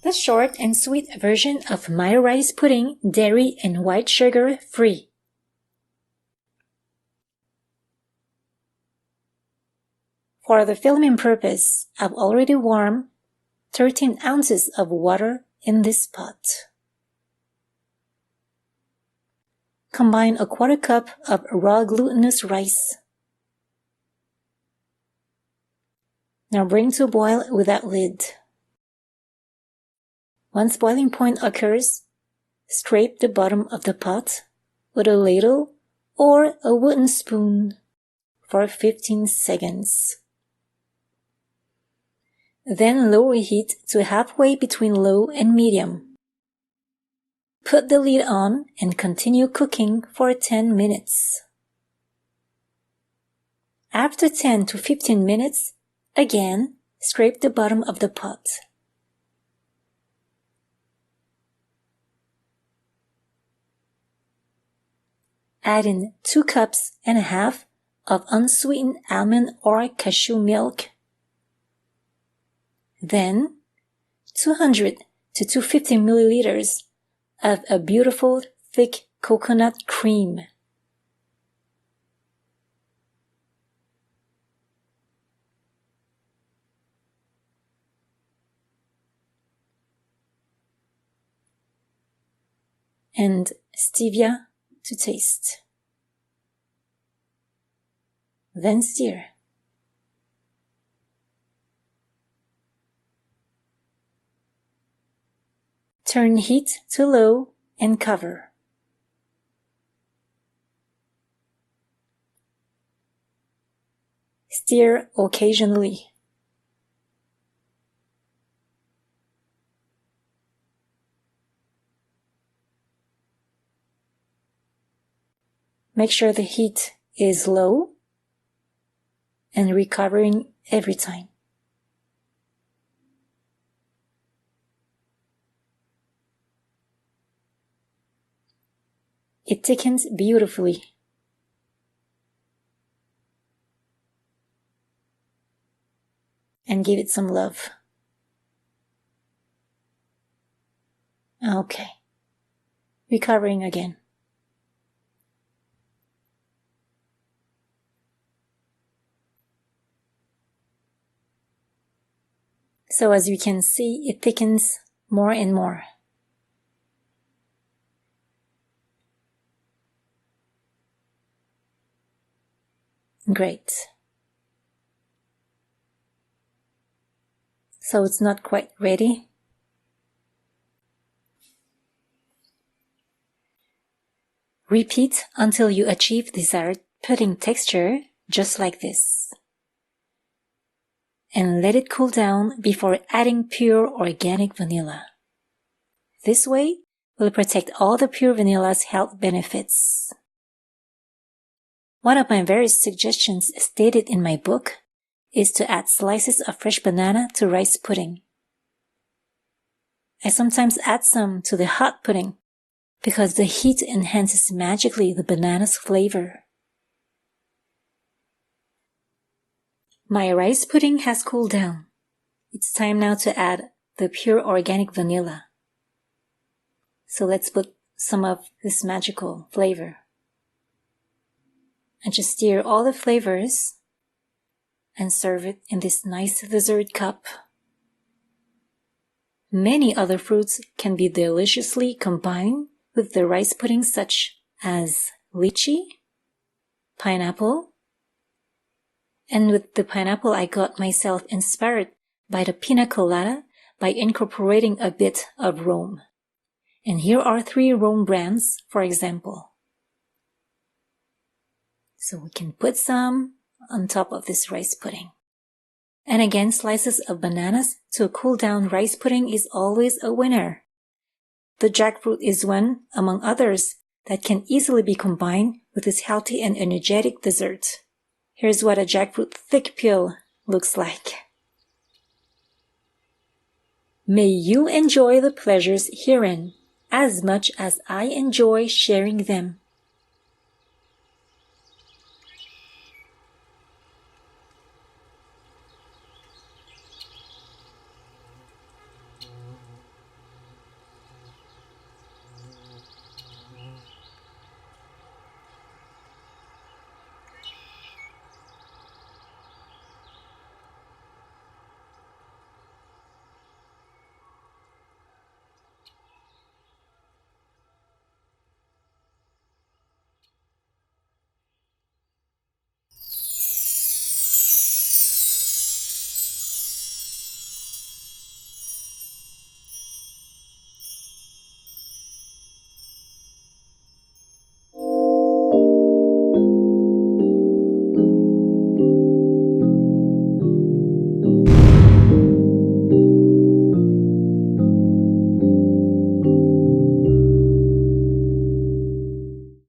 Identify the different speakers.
Speaker 1: The short and sweet version of my rice pudding, dairy and white sugar free. For the filming purpose, I've already warmed 13 ounces of water in this pot. Combine a quarter cup of raw glutinous rice. Now bring to boil without lid. Once boiling point occurs, scrape the bottom of the pot with a ladle or a wooden spoon for 15 seconds. Then lower heat to halfway between low and medium. Put the lid on and continue cooking for 10 minutes. After 10 to 15 minutes, again, scrape the bottom of the pot. Add in 2 cups and a half of unsweetened almond or cashew milk. Then 200 to 250 milliliters of a beautiful thick coconut cream. And stevia to taste. Then stir. Turn heat to low and cover. Stir occasionally. Make sure the heat is low and recovering every time. It thickens beautifully. And give it some love. Okay. Recovering again. So as you can see, it thickens more and more. Great. So it's not quite ready. Repeat until you achieve desired pudding texture, just like this. And let it cool down before adding pure organic vanilla. This way will protect all the pure vanilla's health benefits. One of my various suggestions stated in my book is to add slices of fresh banana to rice pudding. I sometimes add some to the hot pudding because the heat enhances magically the banana's flavor. My rice pudding has cooled down. It's time now to add the pure organic vanilla. So let's put some of this magical flavor. And just stir all the flavors and serve it in this nice dessert cup. Many other fruits can be deliciously combined with the rice pudding, such as lychee, pineapple, and with the pineapple I got myself inspired by the pina colada by incorporating a bit of Rome. And here are 3 Rome brands, for example. So we can put some on top of this rice pudding. And again, slices of bananas to cool down rice pudding is always a winner. The jackfruit is one, among others, that can easily be combined with this healthy and energetic dessert. Here's what a jackfruit thick peel looks like. May you enjoy the pleasures herein as much as I enjoy sharing them.